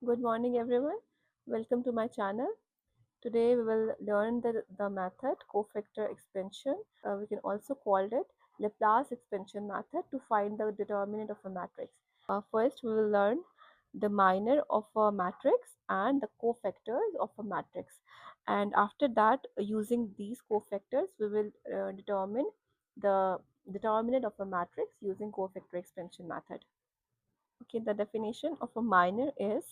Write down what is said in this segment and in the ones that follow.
Good morning, everyone. Welcome to my channel. Today we will learn the method cofactor expansion. We can also call it Laplace expansion method to find the determinant of a matrix. First, we will learn the minor of a matrix and the cofactors of a matrix. And after that, using these cofactors, we will determine the determinant of a matrix using cofactor expansion method. Okay, the definition of a minor is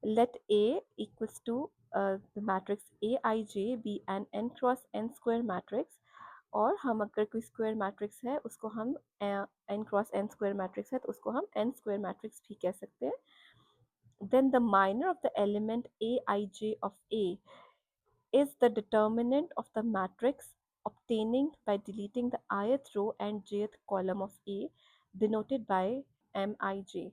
let A equals to the matrix Aij be an n cross n square matrix और हम अगर कोई square matrix है उसको हम n cross n square matrix है तो उसको हम n स्क्वायर मैट्रिक्स भी कह सकते हैं then the minor of the element Aij of A is the determinant of the matrix obtaining by deleting the ith row and jth column of A denoted by Mij.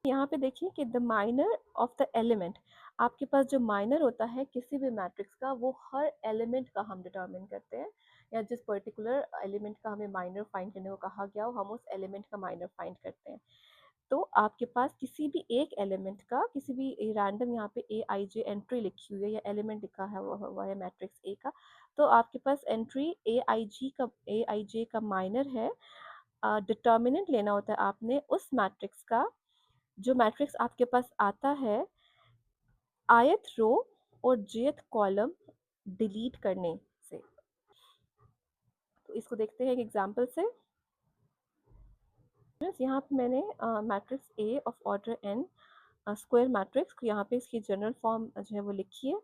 यहाँ पे देखिए कि the minor of the element, आपके पास जो minor होता है किसी भी मैट्रिक्स का वो हर एलिमेंट का हम डिटरमिन करते हैं, या जिस पर्टिकुलर एलिमेंट का हमें माइनर फाइंड करने को कहा गया हो हम उस एलिमेंट का माइनर फाइंड करते हैं। तो आपके पास किसी भी एक एलिमेंट का किसी भी रैंडम यहाँ पे ए आई जे एंट्री लिखी हुई है या एलिमेंट लिखा है हुआ है मैट्रिक्स ए का, तो आपके पास एंट्री ए आई जे का माइनर है। डिटर्मिनेंट लेना होता है आपने उस मैट्रिक्स का जो मैट्रिक्स आपके पास आता है ith रो और jth कॉलम डिलीट करने से। तो इसको देखते हैं एक एग्जांपल से। यहाँ पे मैंने matrix A of order n square matrix को यहाँ पे इसकी जनरल फॉर्म जो है वो लिखी है,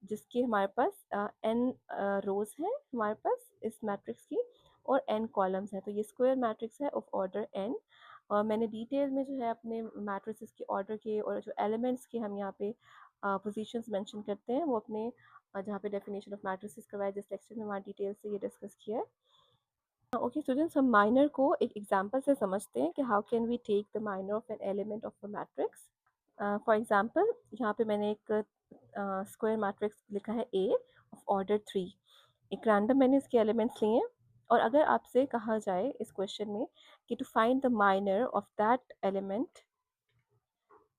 जिसकी हमारे पास n रोज हैं हमारे पास इस मैट्रिक्स की और n कॉलम्स हैं। तो ये स्क्वायर मैट्रिक्स है ऑफ ऑर्डर n और मैंने डिटेल में जो है अपने मैट्रिक्स के ऑर्डर के और जो एलिमेंट्स के हम यहाँ पे पोजीशंस मेंशन करते हैं वो अपने जहाँ पे डेफिनेशन ऑफ मैट्रिक्स करवाया जिस लेक्चर में वहाँ डिटेल से ये डिस्कस किया है। ओके स्टूडेंट्स, हम माइनर को एक एग्जांपल से समझते हैं कि how can we take the minor of an element of a matrix. For example यहाँ पे मैंने एक स्क्वायर मैट्रिक्स लिखा है ए ऑफ ऑर्डर 3। एक रैंडम मैंने इसके एलिमेंट्स लिए हैं और अगर आपसे कहा जाए इस क्वेश्चन में कि to find the minor of that element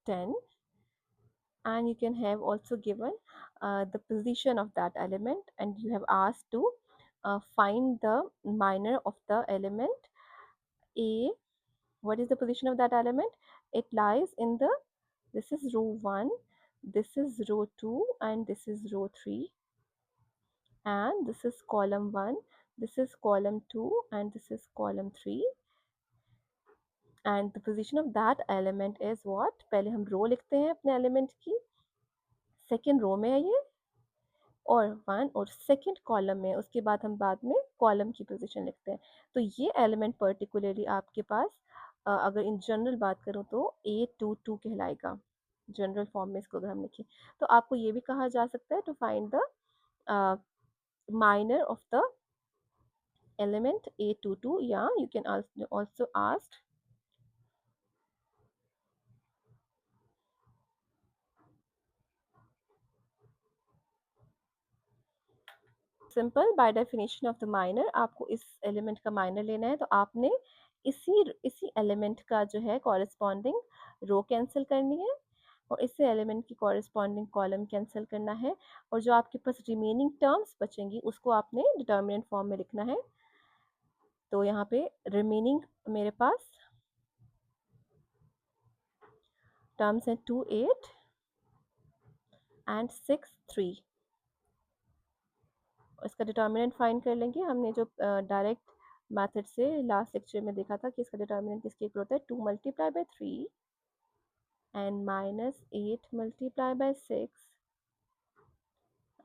10 and you can have also given the position of that element and you have asked to find the minor of the element A. What is the position of that element? It lies in the, this is row 1, this is row 2 and this is row 3 and this is column 1, this is column 2 and this is column 3 and the position of that element is what? पहले हम रो लिखते हैं अपने element की, second row में है ये और 1 और सेकंड कॉलम में, उसके बाद हम बाद में कॉलम की पोजीशन लिखते हैं। तो ये एलिमेंट पर्टिकुलरली आपके पास अगर इन जनरल बात करूँ तो A22 कहलाएगा। जनरल फॉर्म में इसको अगर हम लिखें तो आपको ये भी कहा जा सकता है to find the minor of the element A22 या you can also ask simple by definition of the minor. आपको इस एलिमेंट का माइनर लेना है तो आपने इसी एलिमेंट का जो है कॉरेस्पॉन्डिंग रो कैंसिल करनी है और इसी एलिमेंट की कॉरेस्पॉन्डिंग कॉलम कैंसिल करना है और जो आपके पास रिमेनिंग टर्म्स बचेंगी उसको आपने डिटर्मिनेंट फॉर्म में लिखना है। तो यहाँ पे रिमेनिंग मेरे पास टर्म्स हैं 2 8 एंड 6 3। इसका डिटर्मिनेंट फाइंड कर लेंगे। हमने जो डायरेक्ट मेथड से लास्ट लेक्चर में देखा था कि इसका डिटर्मिनेंट किसके इक्वल होता है 2 multiply by 3 and minus 8 multiplied by 6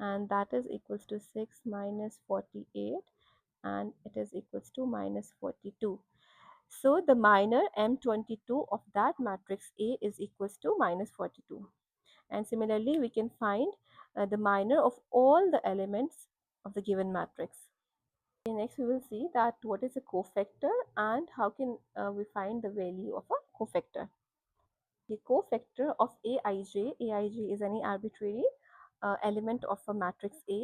and that is equals to 6 minus 48 and it is equals to minus 42. So the minor M22 of that matrix A is equals to minus 42 and similarly we can find the minor of all the elements of the given matrix. Okay, next we will see that what is a cofactor and how can we find the value of a cofactor. The cofactor of Aij is any arbitrary element of a matrix A.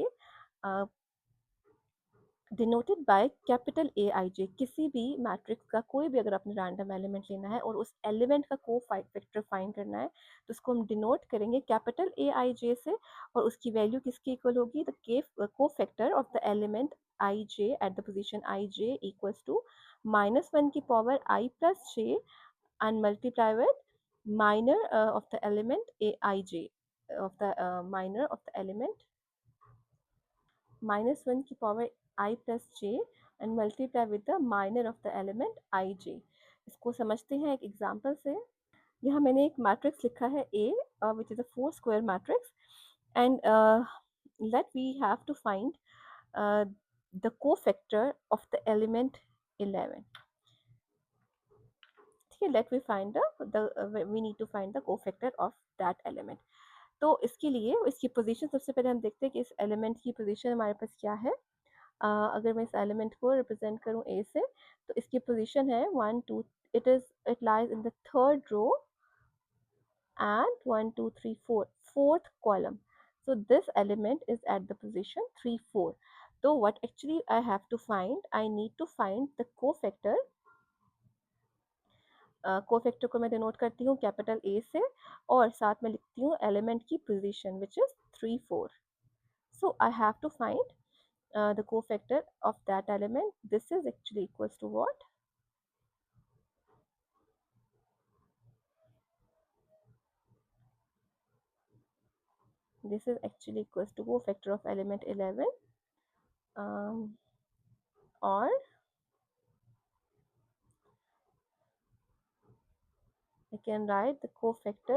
Denoted by capital A I J. किसी भी matrix का कोई भी अगर आपने random element लेना है और उस एलिमेंट का को फैक्टर फाइंड करना है तो उसको हम डिनोट करेंगे कैपिटल ए आई जे से, और उसकी वैल्यू किसकी इक्वल होगी, द के cofactor of the element I J at the position I J equals to -1 की power I plus J and multiply with minor of the element aij of the minor of the element -1 की power I plus j and multiply with the minor of the element ij। इसको समझते हैं एक example से। यहाँ मैंने एक matrix लिखा है A which is a 4 square matrix and let we have to find uh, the cofactor of the element 11। ठीक है, let we find the we need to find the cofactor of that element। तो इसके लिए इसकी position सबसे पहले हम देखते हैं कि इस एलिमेंट की पोजीशन हमारे पास क्या है। अगर मैं इस एलिमेंट को रिप्रेजेंट करूं ए से, तो इसकी पोजीशन है 1 2, it lies in the third row and 1 2 3 4 fourth column, so this element is at the position 3 4। so what actually I have to find, I need to find the cofactor। Cofactor को मैं denote करती हूँ capital A से और साथ में लिखती हूँ एलिमेंट की position which is 3 4। so I have to find the cofactor of that element। this is actually equals to what, this is actually equals to cofactor of element 11 or I can write the cofactor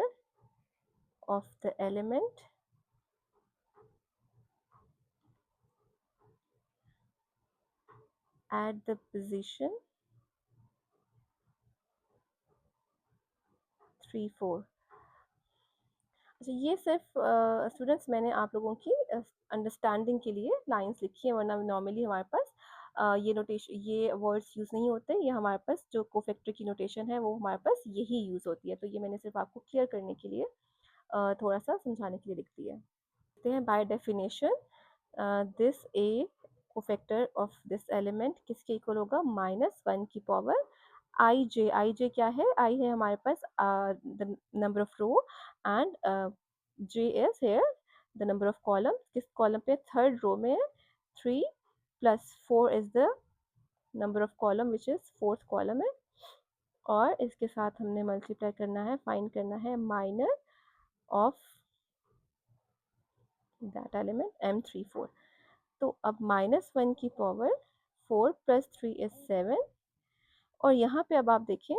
of the element at the position 3 4। अच्छा, ये सिर्फ students मैंने आप लोगों की understanding के लिए lines लिखी है, वरना नॉर्मली हमारे पास ये नोटेशन, ये वर्ड्स यूज़ नहीं होते। ये हमारे पास जो कोफैक्टर की नोटेशन है वो हमारे पास यही यूज़ होती है। तो ये मैंने सिर्फ आपको क्लियर करने के लिए थोड़ा सा समझाने के लिए लिख दिया है। देखते हैं by definition this A cofactor of this element किसके इक्वल होगा, -1 की पावर आई जे। आई जे क्या है, आई है हमारे पास the number of row and J is here the number of column. किस कॉलम पे, थर्ड रो में 3 plus 4 is the number of column which is fourth column है, और इसके साथ हमने मल्टीप्लाई करना है, फाइंड करना है minor of that element m34। तो अब -1 की पावर 4 प्लस 3 इज 7, और यहाँ पे अब आप देखें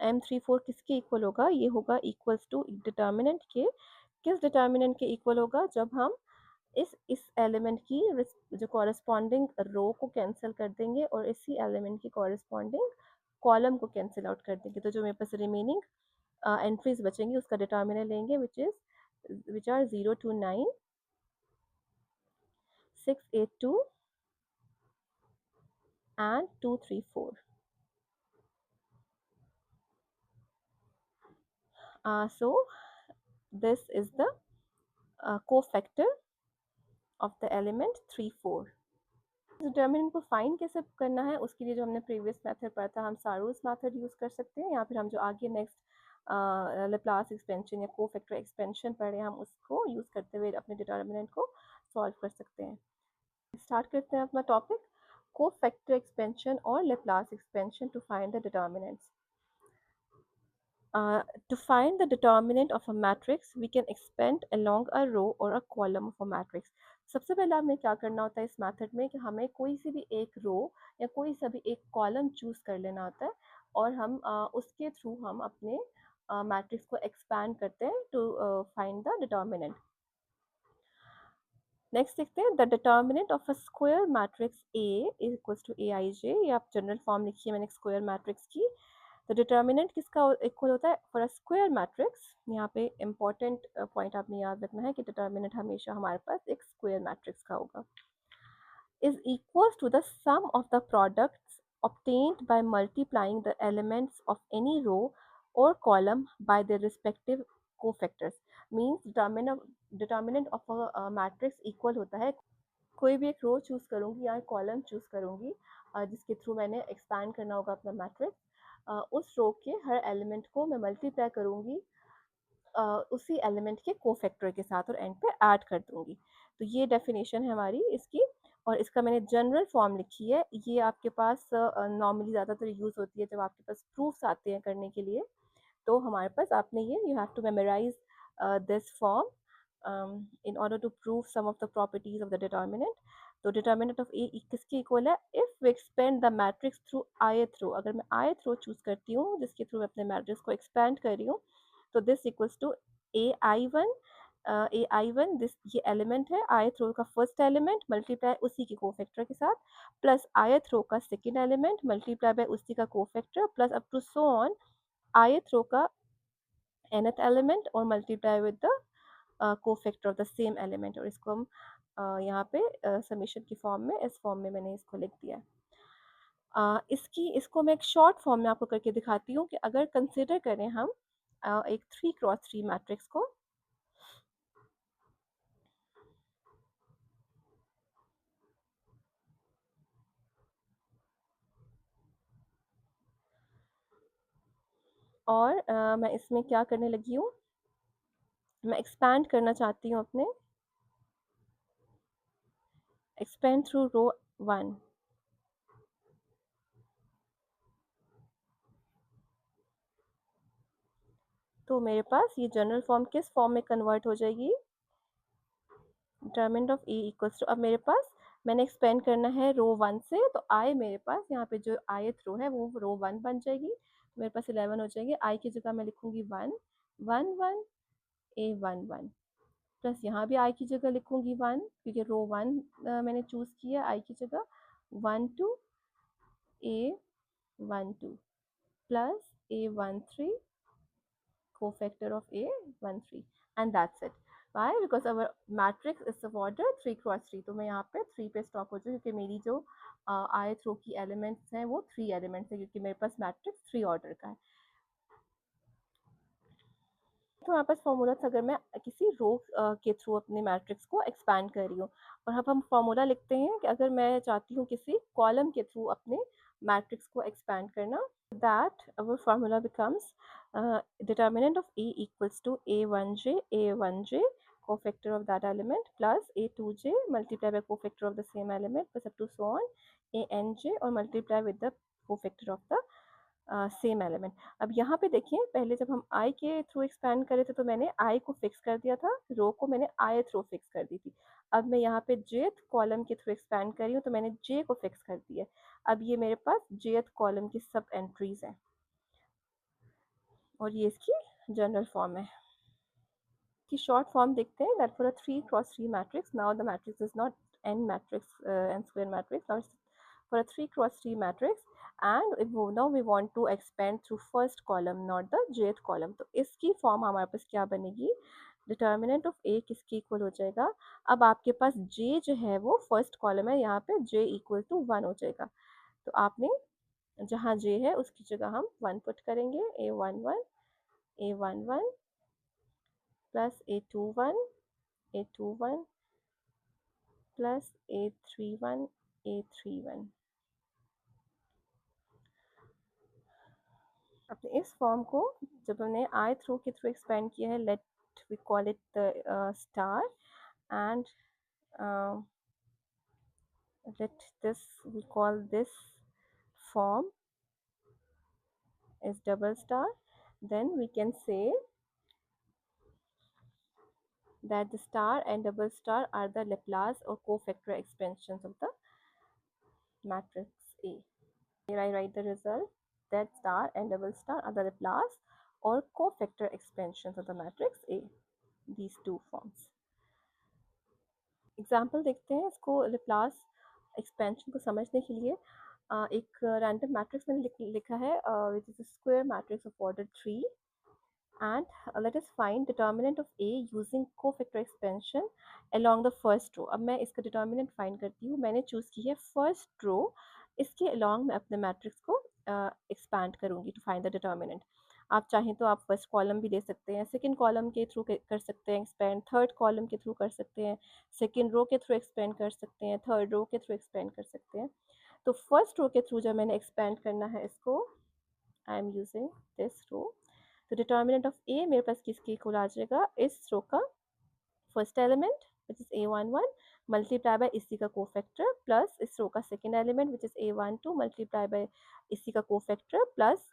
m34 किसके इक्वल होगा, ये होगा इक्वल्स टू डिटर्मिनेंट के। किस डिटर्मिनेंट के इक्वल होगा, जब हम इस एलिमेंट की जो कॉरेस्पॉन्डिंग रो को कैंसिल कर देंगे और इसी एलिमेंट की कॉरेस्पॉन्डिंग कॉलम को कैंसिल आउट कर देंगे, तो जो मेरे पास रिमेनिंग एंट्रीज बचेंगी उसका डिटर्मिनेंट लेंगे which are 0 to 9 6 8 2 and 2 3 4। So this is the cofactor of the element 3 4। Determinant को फाइंड कैसे करना है, उसके लिए जो हमने प्रीवियस मेथड पढ़ा था, हम सारोज मेथड यूज़ कर सकते हैं, या फिर हम जो आगे नेक्स्ट लेप्लास एक्सपेंशन या कोफैक्टर एक्सपेंशन पढ़े हम उसको यूज़ करते हुए अपने डिटर्मिनेंट को सॉल्व कर सकते हैं। स्टार्ट करते हैं अपना टॉपिक, कोफैक्टर एक्सपेंशन और Laplace expansion to find the determinants. To find the determinant of a matrix, we can expand along a row or a column of a matrix। सबसे पहले हमें क्या करना होता है इस मेथड में कि हमें कोई सी भी एक रो या कोई सा भी एक कॉलम चूज कर लेना होता है, और हम उसके थ्रू हम अपने मैट्रिक्स को एक्सपैंड करते हैं to find the determinant. Next देखते हैं the determinant of a square matrix A is equals to A I J. ये आप जनरल फॉर्म लिखिए मैंने स्क्वायर मैट्रिक्स की। तो डिटर्मिनेंट किसका इक्वल होता है फॉर अ स्क्वायर मैट्रिक्स, यहाँ पे इंपॉर्टेंट पॉइंट आपने याद रखना है कि डिटर्मिनेंट हमेशा हमारे पास एक स्क्वायर मैट्रिक्स का होगा, is equals to the sum of the products obtained by multiplying the elements of any row or column by their respective cofactors। means determinant of a matrix equal होता है कोई भी एक रो चूज़ करूँगी या column choose करूँगी जिसके through मैंने एक्सपैंड करना होगा अपना मैट्रिक्स, उस रो के हर एलिमेंट को मैं मल्टीप्लाई करूँगी उसी एलिमेंट के कोफैक्टर के साथ और एंड पे ऐड कर दूंगी। तो ये डेफिनेशन है हमारी इसकी, और इसका मैंने जनरल फॉर्म लिखी है। ये आपके पास नॉर्मली ज़्यादातर यूज़ होती है जब आपके पास प्रूफ्स आते हैं करने के लिए। तो हमारे पास आपने ये you have to memorise this form in order to prove some of the properties of the determinant. तो डिटर्मिनेंट ऑफ ए किसके इक्वल है? If we expand the matrix through ith रो, अगर मैं ith रो चूज करती हूँ जिसके थ्रू मैं अपने मैट्रिक्स को एक्सपेंड कर रही हूँ, तो this equals to ai1 this ये एलिमेंट है ith रो का फर्स्ट एलिमेंट मल्टीप्लाई उसी के कोफैक्टर के साथ, प्लस ith रो का सेकेंड एलिमेंट मल्टीप्लाई बाय उसी का cofactor, plus up to so on ith row का nth एलिमेंट और multiply with the cofactor of the same element. और इसको हम यहाँ पे समीशन की फॉर्म में, इस फॉर्म में मैंने इसको लिख दिया है। इसको मैं एक शॉर्ट फॉर्म में आपको करके दिखाती हूँ कि अगर कंसिडर करें हम एक 3x3 मैट्रिक्स को, और मैं इसमें क्या करने लगी हूँ, मैं एक्सपैंड करना चाहती हूँ अपने, एक्सपेंड थ्रू रो 1। तो मेरे पास ये जनरल फॉर्म किस फॉर्म में कन्वर्ट हो जाएगी? Determinant of A equals to, अब मेरे पास मैंने एक्सपेंड करना है रो 1 से, तो आई मेरे पास यहाँ पे जो ith रो है वो रो 1 बन जाएगी। तो मेरे पास 11 हो जाएंगे। आई की जगह मैं लिखूंगी 1 1 1 ए 1 1, प्लस यहाँ भी आई की जगह लिखूंगी 1 क्योंकि रो 1 मैंने चूज़ किया आई की जगह, 1 2 ए 1 2 plus A 1 3 cofactor of a 1 3, and that's it. Why? Because our matrix is of order 3 cross 3, तो मैं यहाँ पे 3 पे स्टॉप हो जाऊँ क्योंकि मेरी जो ith रो की एलिमेंट्स हैं वो 3 एलिमेंट्स हैं क्योंकि मेरे पास मैट्रिक्स 3 ऑर्डर का है। तो हमारे पास फॉर्मूला था अगर मैं किसी रो के थ्रू अपने मैट्रिक्स को एक्सपैंड कर रही हूँ, और अब हम फॉर्मूला लिखते हैं कि अगर मैं चाहती हूँ किसी कॉलम के थ्रू अपने मैट्रिक्स को एक्सपैंड करना, that our formula becomes determinant of A equals to A1j cofactor of that element plus A2j multiplied by cofactor of the same element plus up to so on ANJ और multiply with the cofactor of the same element. अब यहाँ पे देखिए पहले जब हम आई के through expand करे थे तो मैंने आई को फिक्स कर दिया था, रो को मैंने आई थ्रू फिक्स कर दी थी। अब मैं यहाँ पे जेथ कॉलम के थ्रू एक्सपैंड कर रही हूँ तो मैंने जे को फिक्स कर दिया। अब ये मेरे पास जेथ कॉलम की सब एंट्रीज हैं और ये इसकी जनरल फॉर्म है। की शॉर्ट फॉर्म देखते हैं that for a 3x3 matrix, now the matrix is not n matrix n square matrix, now for a 3x3 matrix, and if now we want to expand through first column not the jth column, तो इसकी form हमारे पास क्या बनेगी? Determinant of A किसके equal हो जाएगा? अब आपके पास j जो है वो फर्स्ट कॉलम है, यहाँ पे j इक्वल टू 1 हो जाएगा। तो आपने जहाँ j है उसकी जगह हम 1 पुट करेंगे, a11 plus a21 plus a31 अपने इस फॉर्म को जब हमने आई थ्रू के थ्रू एक्सपेंड किया है, let we call it the star, and let this we call this form is double star, then we can say that the star and double star are the Laplace or cofactor expansions of the matrix A. Here I write the result that star and double star are the Laplace or cofactor expansions of the matrix A. These two forms. Example देखते हैं इसको Laplace expansion को समझने के लिए। एक random matrix मैंने लिखा है which is square matrix of order 3, and let us find determinant of A using cofactor expansion along the first row। अब मैं इसका determinant फाइंड करती हूँ, मैंने चूज़ की है फर्स्ट रो, इसके along मैं अपने मैट्रिक्स को एक्सपैंड करूँगी टू फाइंड द डिटर्मिनेंट। आप चाहें तो आप फर्स्ट कॉलम भी ले सकते हैं, सेकंड कॉलम के थ्रू कर सकते हैं एक्सपेंड, थर्ड कॉलम के थ्रू कर सकते हैं, सेकंड रो के थ्रू एक्सपेंड कर सकते हैं, थर्ड रो के थ्रू एक्सपेंड कर सकते हैं। तो फर्स्ट रो के थ्रू जब मैंने एक्सपेंड करना है इसको, आई एम यूजिंग दिस रो, तो डिटर्मिनेंट ऑफ ए मेरे पास किसकी इक्वल आ जाएगा, इस रो का first element which is a11 multiply by इसी का कोफैक्टर प्लस इस रो का second element which is a12 multiply by इसी का cofactor plus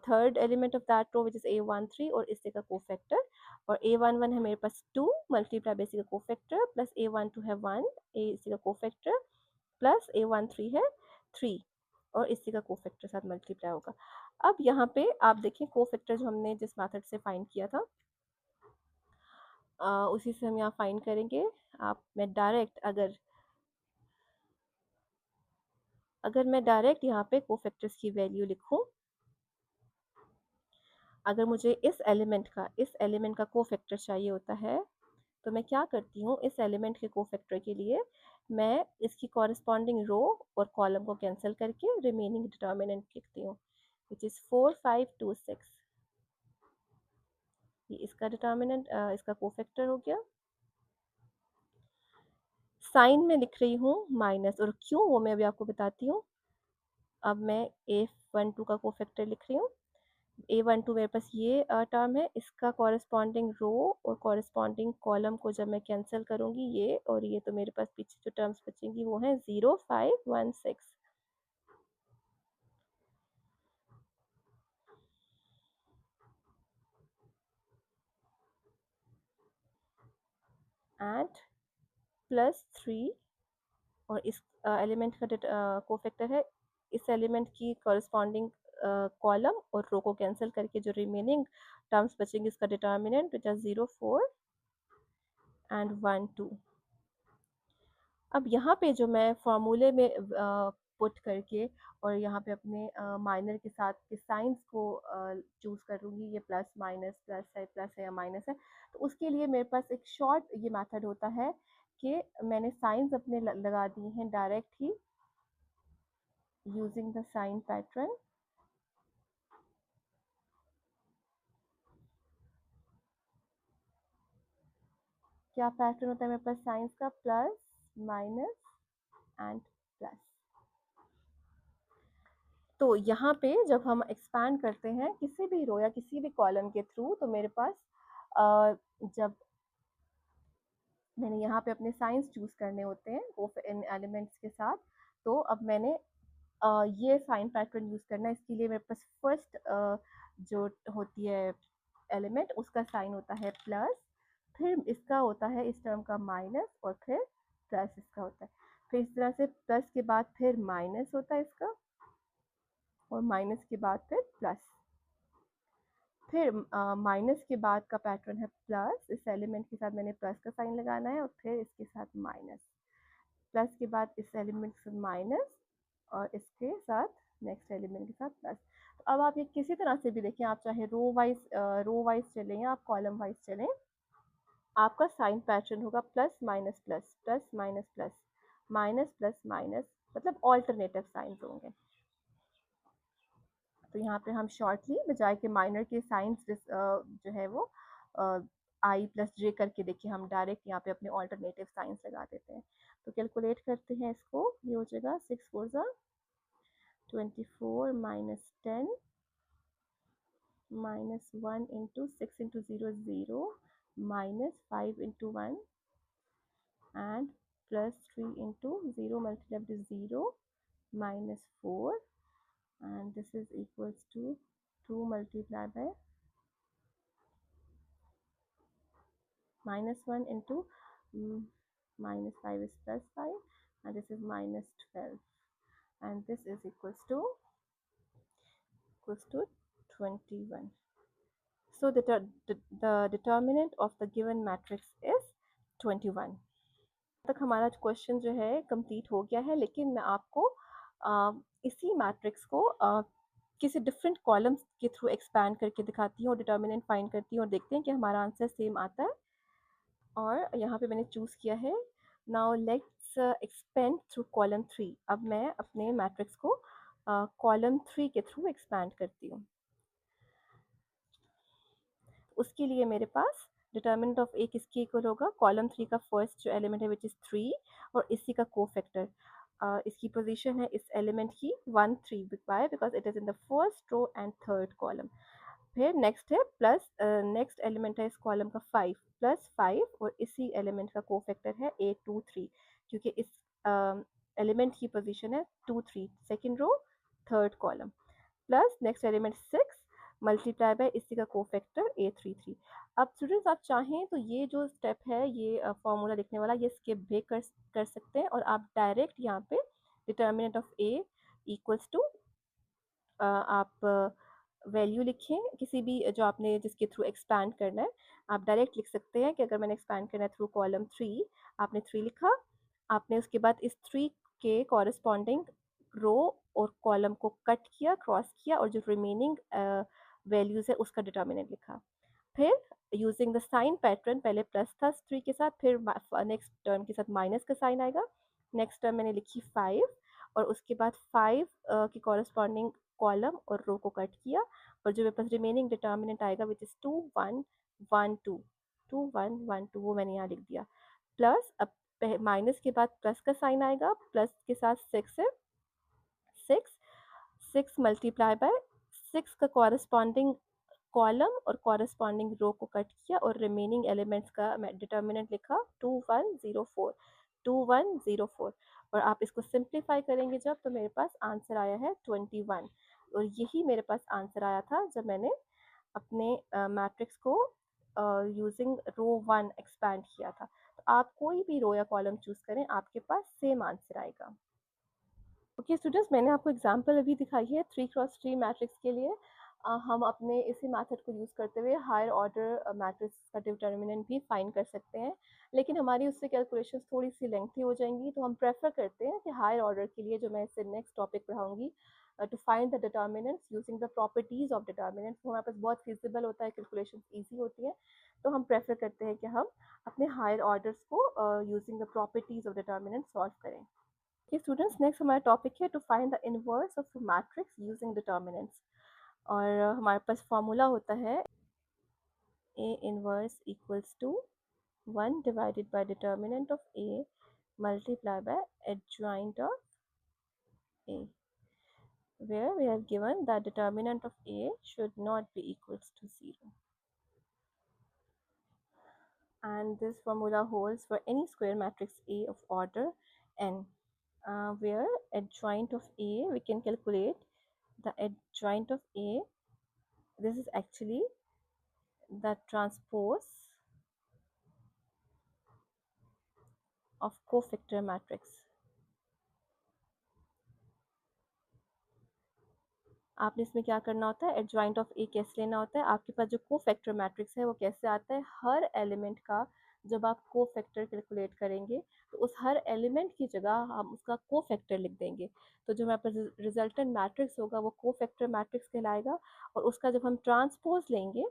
third element of that row which is a13 और इसी का कोफैक्टर, और a11 है मेरे पास 2 मल्टीप्लाई बाय इसी का कोफैक्टर प्लस a12 है 1 इसी का कोफैक्टर प्लस a13 है 3 और इसी का कोफैक्टर साथ मल्टीप्लाई होगा। अब यहाँ पे आप देखें कोफैक्टर जो हमने जिस मेथड से फाइंड किया था उसी से हम यहाँ फाइंड करेंगे। आप मैं डायरेक्ट अगर मैं डायरेक्ट यहाँ पे कोफैक्टर्स की वैल्यू लिखूँ, अगर मुझे इस एलिमेंट का कोफैक्टर चाहिए होता है तो मैं क्या करती हूँ, इस एलिमेंट के कोफैक्टर के लिए मैं इसकी कॉरस्पॉन्डिंग रो और कॉलम को कैंसिल करके रिमेनिंग डिटर्मिनेंट लिखती हूँ विच इज़ 4 5 2 6। ये इसका डिटर्मिनेंट इसका कोफैक्टर हो गया। साइन में लिख रही हूँ माइनस, और क्यों वो मैं अभी आपको बताती हूँ। अब मैं a12 का कोफैक्टर लिख रही हूँ, a12 मेरे पास ये टर्म है, इसका कॉरस्पॉन्डिंग रो और कॉरस्पॉन्डिंग कॉलम को जब मैं कैंसिल करूँगी ये और ये, तो मेरे पास पीछे जो टर्म्स बचेंगी वो हैं 0 5 1 6 एंड प्लस 3, और इस एलिमेंट का कोफैक्टर है, इस एलिमेंट की कॉरस्पॉन्डिंग कॉलम और रो को कैंसिल करके जो रिमेनिंग टर्म्स बचेंगे इसका डिटर्मिनेंट विच आर 0 4 एंड 1 2। अब यहाँ पे जो मैं फार्मूले में पुट करके और यहाँ पे अपने माइनर के साथ के साइंस को चूज़ करूँगी, ये प्लस है या माइनस है, तो उसके लिए मेरे पास एक शॉर्ट ये मेथड होता है कि मैंने साइंस अपने लगा दिए हैं डायरेक्ट ही यूजिंग द साइन पैटर्न। क्या पैटर्न होता है मेरे पास साइंस का, प्लस माइनस एंड प्लस। तो यहाँ पे जब हम एक्सपैंड करते हैं किसी भी रो या किसी भी कॉलम के थ्रू, तो मेरे पास जब मैंने यहाँ पे अपने साइंस चूज़ करने होते हैं वो इन एलिमेंट्स के साथ, तो अब मैंने ये साइन पैटर्न यूज़ करना है। इसके लिए मेरे पास फर्स्ट जो होती है एलिमेंट उसका साइन होता है प्लस, फिर इसका होता है इस टर्म का माइनस, और फिर प्लस इसका होता है। फिर इस तरह से प्लस के बाद फिर माइनस होता है इसका, और माइनस के बाद फिर प्लस, फिर माइनस के बाद का पैटर्न है प्लस, इस एलिमेंट के साथ मैंने प्लस का साइन लगाना है, और फिर इसके साथ माइनस, प्लस के बाद इस एलिमेंट के साथ माइनस, और इसके साथ नेक्स्ट एलिमेंट के साथ प्लस। तो अब आप ये किसी तरह से भी देखें, आप चाहे रो वाइज चलें या आप कॉलम वाइज चलें, आपका साइन पैटर्न होगा plus minus plus plus minus plus minus plus minus, मतलब ऑल्टरनेटिव साइंस होंगे। तो यहाँ पे हम शॉर्टली बजाय के माइनर के साइंस जो है वो आई प्लस जे करके देखिए, हम डायरेक्ट यहाँ पे अपने ऑल्टरनेटिव साइंस लगा देते हैं। तो कैलकुलेट करते हैं इसको, ये हो जाएगा 6 4 ज़ा 24 minus 10 minus 1 into 6 into 0 0 minus 5 into 1 and plus 3 into 0 multiplied by 0 minus 4, and this is equals to 2 multiplied by minus 1 into minus 5 is plus 5, and this is minus 12, and this is equals to 21. So the determinant of the given matrix is 21. तक हमारा question जो है complete हो गया है, लेकिन मैं आपको इसी मैट्रिक्स को किसी डिफरेंट कॉलम्स के थ्रू एक्सपैंड करके दिखाती हूँ और डिटर्मिनेंट फाइंड करती हूँ और देखते हैं कि हमारा आंसर सेम आता है। और यहाँ पे मैंने चूज़ किया है, now let's expand through column 3। अब मैं अपने मैट्रिक्स को कॉलम 3 के थ्रू एक्सपैंड करती हूँ। उसके लिए मेरे पास डिटर्मिनेंट ऑफ ए किसके इक्वल होगा, कॉलम 3 का फर्स्ट जो एलिमेंट है विच इज़ 3 और इसी का कोफैक्टर। इसकी पोजीशन है इस एलिमेंट की 1 3 because it is in the first row and third column. फिर नेक्स्ट है प्लस, नेक्स्ट एलिमेंट है इस कॉलम का 5 प्लस 5 और इसी एलिमेंट का कोफैक्टर है 8 2 3 क्योंकि इस एलिमेंट की पोजीशन है 2 3 second row third column. Plus next element 6 multiply by इसी का कोफैक्टर A33। अब स्टूडेंट्स आप चाहें तो ये जो स्टेप है ये फॉर्मूला लिखने वाला ये स्किप भी कर सकते हैं और आप डायरेक्ट यहाँ पे determinant of A equals to आप वैल्यू लिखें किसी भी जो आपने जिसके थ्रू एक्सपैंड करना है। आप डायरेक्ट लिख सकते हैं कि अगर मैंने एक्सपैंड करना है थ्रू कॉलम 3, आपने 3 लिखा, आपने उसके बाद इस 3 के कॉरस्पॉन्डिंग रो और कॉलम को कट किया, क्रॉस किया और जो रिमेनिंग वैल्यूज़ है उसका डिटर्मिनेंट लिखा। फिर यूजिंग द साइन पैटर्न, पहले प्लस था 3 के साथ, फिर नेक्स्ट टर्म के साथ माइनस का साइन आएगा। नेक्स्ट टर्म मैंने लिखी 5 और उसके बाद 5 की कॉरस्पॉन्डिंग कॉलम और रो को कट किया और जो मेरे पास रिमेनिंग डिटर्मिनेंट आएगा विच इज़ 2 1 1 2 2 1 1 2 वो मैंने यहाँ लिख दिया। प्लस अब माइनस के बाद प्लस का साइन आएगा, प्लस के साथ 6 है, 6 6 मल्टीप्लाई बाय 6 का कॉरस्पॉन्डिंग कॉलम और कॉरस्पॉन्डिंग रो को कट किया और रिमेनिंग एलिमेंट्स का डिटर्मिनेंट लिखा 2104 2104 और आप इसको सिंप्लीफाई करेंगे जब तो मेरे पास आंसर आया है 21 और यही मेरे पास आंसर आया था जब मैंने अपने मैट्रिक्स को यूजिंग रो 1 एक्सपैंड किया था। तो आप कोई भी रो या कॉलम चूज़ करें आपके पास सेम आंसर आएगा। ओके स्टूडेंट्स, मैंने आपको एग्जांपल अभी दिखाई है 3x3 मैट्रिक्स के लिए। हम अपने इसी मेथड को यूज़ करते हुए हायर ऑर्डर मैट्रिक्स का डिटर्मिनेंट भी फाइंड कर सकते हैं, लेकिन हमारी उससे कैलकुलेशंस थोड़ी सी लेंथी हो जाएंगी, तो हम प्रेफर करते हैं कि हायर ऑर्डर के लिए जो मैं इससे नेक्स्ट टॉपिक पढ़ाऊंगी to find the determinants using the properties of determinants, वो हमारे पास बहुत फिजिबल होता है, कैलकुलेशंस ईजी होती है, तो हम प्रेफर करते हैं कि हम अपने हायर ऑर्डर्स को using the properties of determinant solve करें। ओके स्टूडेंट्स, नेक्स्ट हमारा टॉपिक है to find the inverse of matrix using determinants और हमारे पास फॉर्मूला होता है A inverse equals to 1 divided by determinant of A multiply by adjoint of A, where we have given that determinant of A should not be equals to 0, and this formula holds for any square matrix A of order n, where adjoint of A we can calculate the adjoint of A. This is actually the transpose of cofactor matrix. आपने इसमें क्या करना होता है, adjoint of ए कैसे लेना होता है, आपके पास जो कोफैक्टर मैट्रिक्स है वो कैसे आता है, हर एलिमेंट का जब आप कोफैक्टर कैलकुलेट करेंगे तो उस हर एलिमेंट की जगह हम उसका कोफैक्टर लिख देंगे, तो जो हमारे पास रिजल्टेंट मैट्रिक्स होगा वो कोफैक्टर मैट्रिक्स कहलाएगा और उसका जब हम ट्रांसपोज लेंगे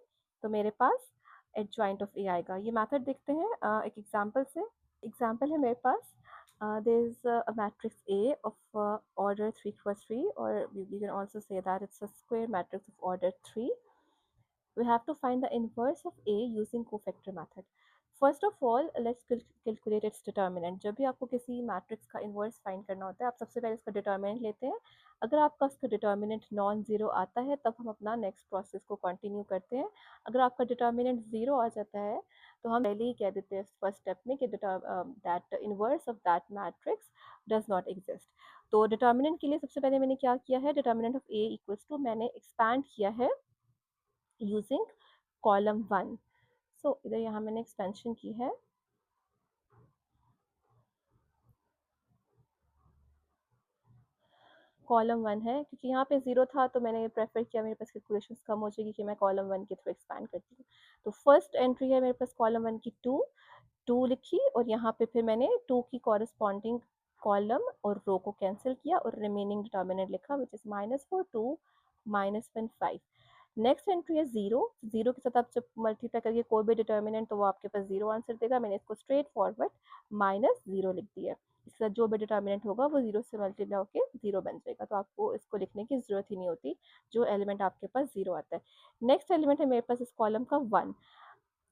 तो मेरे पास एडजॉइंट ऑफ ए आएगा। ये मेथड देखते हैं एक एग्जाम्पल से। एग्जाम्पल है मेरे पास, there is a matrix A of order 3 cross 3, or you can also say that it's a square matrix of order 3. We have to find the inverse of A using cofactor method. First of all, let's calculate its determinant. जब भी आपको किसी matrix का inverse find करना होता है आप सबसे पहले इसका डिटर्मिनेंट लेते हैं। अगर आपका उसका डिटर्मिनेंट नॉन ज़ीरो आता है तब हम अपना नेक्स्ट प्रोसेस को कंटिन्यू करते हैं। अगर आपका डिटर्मिनेंट ज़ीरो आ जाता है तो हम पहले ही कह देते हैं फर्स्ट स्टेप में कि that inverse of that matrix does not exist. तो डिटर्मिनेंट के लिए सबसे पहले मैंने क्या किया है, determinant of A equals to मैंने एक्सपैंड किया है यूजिंग कॉलम 1। सो इधर यहाँ मैंने एक्सपेंशन की है, कॉलम 1 है क्योंकि यहाँ पे 0 था तो मैंने प्रेफर किया मेरे पास कैलकुलेशंस कम हो जाएगी कि मैं कॉलम 1 के थ्रू एक्सपैंड करती हूँ। तो फर्स्ट एंट्री है मेरे पास कॉलम 1 की 2 2 लिखी और यहाँ पे फिर मैंने 2 की कॉरस्पॉन्डिंग कॉलम और रो को कैंसिल किया और रिमेनिंग डिटर्मिनेंट लिखा विच इज़ -4 2 -1 5। नेक्स्ट एंट्री है 0, 0 के साथ आप जब मल्टीप्लाई करिए कोई भी डिटर्मिनेंट तो वो आपके पास 0 आंसर देगा। मैंने इसको स्ट्रेट फॉरवर्ड -0 लिख दिया। इसका जो भी डिटर्मिनेंट होगा वो 0 से मल्टीप्लाई होकर 0 बन जाएगा, तो आपको इसको लिखने की ज़रूरत ही नहीं होती जो एलिमेंट आपके पास 0 आता है। नेक्स्ट एलिमेंट है मेरे पास इस कॉलम का 1।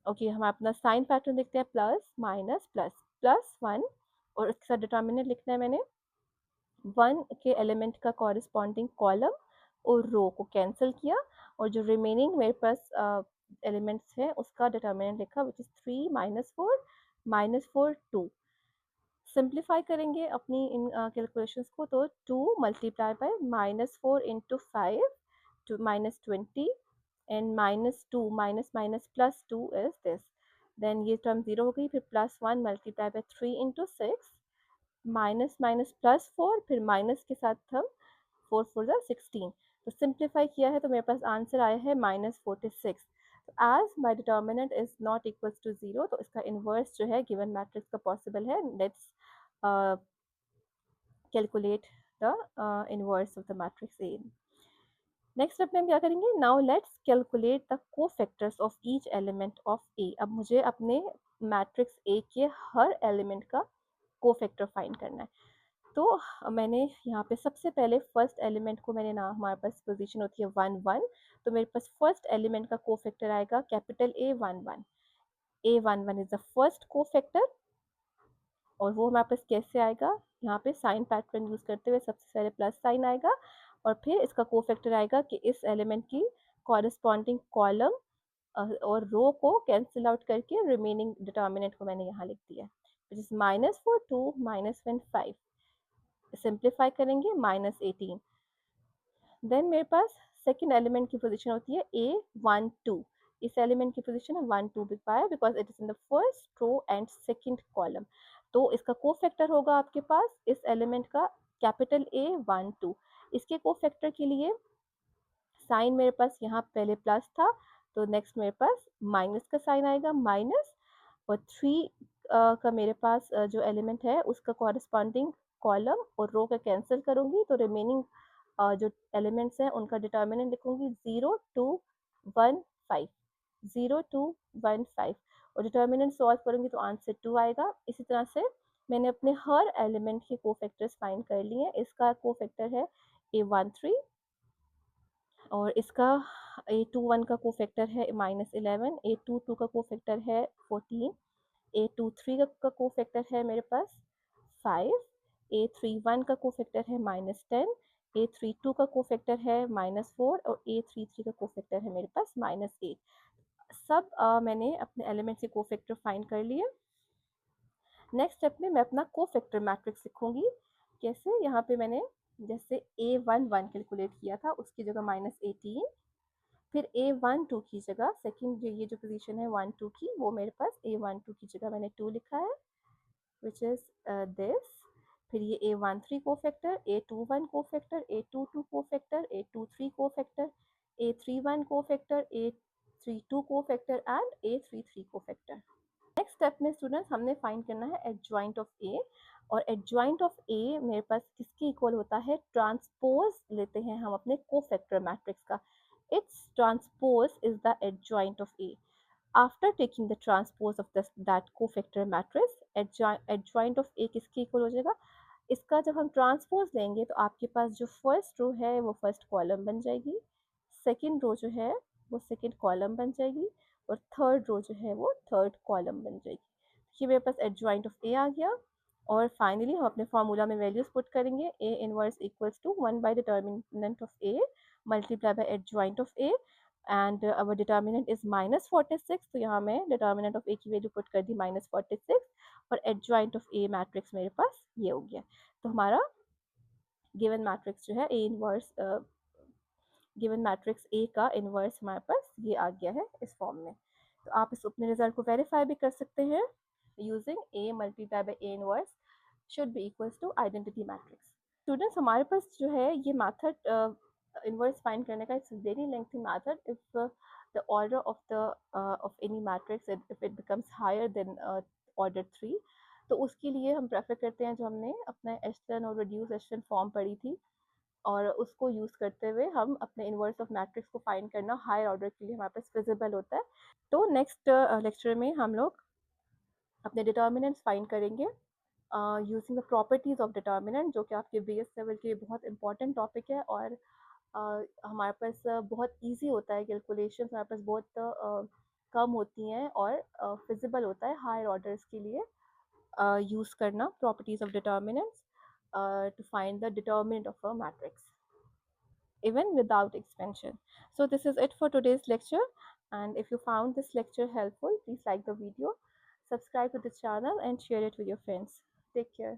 ओके, हम अपना साइन पैटर्न देखते हैं, प्लस माइनस प्लस, प्लस 1 और इसके साथ डिटर्मिनेंट लिखना है मैंने 1 के एलिमेंट का कॉरिस्पॉन्डिंग कॉलम और रो को कैंसिल किया और जो रिमेनिंग मेरे पास एलिमेंट्स है उसका डिटर्मिनेंट लिखा विच इज़ 3 माइनस 4 2। सिंप्लीफाई करेंगे अपनी इन कैलकुलेशंस को, तो 2 multiply by -4 into 5 to -20 and -2 minus minus plus 2 is this. Then ये टर्म 0 हो गई, फिर +1 multiply by 3 into 6 minus minus plus 4, फिर माइनस के साथ हम 4 4 ज़ा 16। तो सिंप्लीफाई किया है तो मेरे पास आंसर आया है -46। तो as my determinant is not equals to 0, तो इसका इन्वर्स जो है गिवन मैट्रिक्स का पॉसिबल है। Let's calculate the inverse of the matrix A. Next step में हम क्या करेंगे, now let's calculate the cofactors of each element of A. अब मुझे अपने मैट्रिक्स ए के हर एलिमेंट का कोफैक्टर फाइंड करना है। तो मैंने यहाँ पे सबसे पहले फर्स्ट एलिमेंट को मैंने ना, हमारे पास पोजीशन होती है 1 1, तो मेरे पास फर्स्ट एलिमेंट का कोफैक्टर आएगा capital A 1 1। A 1 1 is the first cofactor और वो हमारे पास कैसे आएगा, यहाँ पे साइन पैटर्न यूज करते हुए सबसे पहले प्लस साइन आएगा और फिर इसका कोफैक्टर आएगा कि इस एलिमेंट की कॉरेस्पॉन्डिंग कॉलम और रो को कैंसिल आउट करके रिमेनिंग डिटर्मिनेंट को मैंने यहाँ लिख दिया, विच इज -4 2 -1 5। सिंप्लीफाई करेंगे -18। देन मेरे पास सेकंड एलिमेंट की पोजीशन होती है ए 1 2। इस एलिमेंट की पोजीशन है 1 2 because it is in the first row and second column. तो इसका कोफैक्टर होगा आपके पास इस एलिमेंट का कैपिटल ए 1 2। इसके कोफैक्टर के लिए साइन मेरे पास यहाँ पहले प्लस था, तो नेक्स्ट मेरे पास माइनस का साइन आएगा, माइनस और 3 का मेरे पास जो एलिमेंट है उसका कॉरेस्पॉन्डिंग कॉलम और रो का कैंसिल करूंगी, तो रिमेनिंग जो एलिमेंट्स हैं उनका डिटर्मिनेंट लिखूंगी 0 2 1 5, 0 2 1 5 और डिटर्मिनेंट सॉल्व करूंगी तो आंसर 2 आएगा। इसी तरह से मैंने अपने हर एलिमेंट के कोफैक्टर्स फाइंड कर लिए हैं। इसका कोफैक्टर है A13 और इसका A21 का कोफैक्टर है -11, A22 का कोफैक्टर है 14, A23 का कोफैक्टर है मेरे पास 5, A31 का कोफैक्टर है -10, A32 का कोफैक्टर है -4 और A33 का कोफैक्टर है मेरे पास -8। सब मैंने अपने एलिमेंट से कोफैक्टर फाइंड कर लिए। नेक्स्ट स्टेप में मैं अपना कोफैक्टर मैट्रिक्स लिखूंगी। कैसे, यहाँ पे मैंने जैसे A11 कैलकुलेट किया था उसकी जगह -18, फिर A12 की जगह सेकंड ये जो पोजीशन है 1 2 की, वो मेरे पास A12 की जगह मैंने 2 लिखा है विच इज दिस। फिर ये A13 cofactor, A21 cofactor, A22 cofactor, A23 cofactor, A31 cofactor, A32 cofactor and A33 cofactor. Next step में स्टूडेंट्स हमने फाइंड करना है एडजॉइंट ऑफ ए, और एडजॉइंट ऑफ ए मेरे पास किसके इक्वल होता है, ट्रांसपोज लेते हैं हम अपने कोफैक्टर मैट्रिक्स का। Its transpose is the adjoint of A. After taking the transpose of that cofactor matrix, adjoint of A किसके इक्वल हो जाएगा, इसका जब हम ट्रांसपोज लेंगे तो आपके पास जो फर्स्ट रो है वो फर्स्ट कॉलम बन जाएगी, सेकंड रो जो है वो सेकंड कॉलम बन जाएगी और थर्ड रो जो है वो थर्ड कॉलम बन जाएगी। ये मेरे पास एडजॉइंट ऑफ ए आ गया। और फाइनली हम अपने फार्मूला में वैल्यूज पुट करेंगे, A inverse equals to 1 by determinant of A multiply by adjoint of A and our determinant is -46। तो यहाँ मैं डिटर्मिनेंट ऑफ ए की वैल्यू पुट कर दी -46 और एडजॉइंट ऑफ ए मैट्रिक्स मेरे पास ये हो गया। तो हमारा गिवन मैट्रिक्स जो है A inverse, given matrix A का इनवर्स हमारे पास ये आ गया है इस फॉर्म में। तो आप इस अपने रिजल्ट को वेरीफाई भी कर सकते हैं using A multiply by A inverse should be equals to identity matrix. Students हमारे पास जो है ये मेथड इनवर्स फाइंड करने का, it's very lengthy method. If the order of the of any matrix if it becomes higher than order 3, तो उसके लिए हम प्रेफर करते हैं जो हमने अपना एशेलन और रिड्यूस एशेलन फॉर्म पढ़ी थी और उसको यूज़ करते हुए हम अपने इन्वर्स ऑफ मैट्रिक्स को फाइंड करना हायर ऑर्डर के लिए हमारे पास फिजिबल होता है। तो नेक्स्ट लेक्चर में हम लोग अपने डिटर्मिनेंट्स फाइंड करेंगे using the properties of determinant, जो कि आपके BS लेवल के बहुत इंपॉर्टेंट टॉपिक है। और हमारे पास बहुत इजी होता है कैलकुलेशन, हमारे पास बहुत कम होती हैं, और फिजिबल होता है हायर ऑर्डर्स के लिए यूज़ करना properties of determinants to find the determinant of a matrix even without expansion. So this is it for today's lecture, and if you found this lecture helpful, please like the video, subscribe to the channel and share it with your friends. Take care.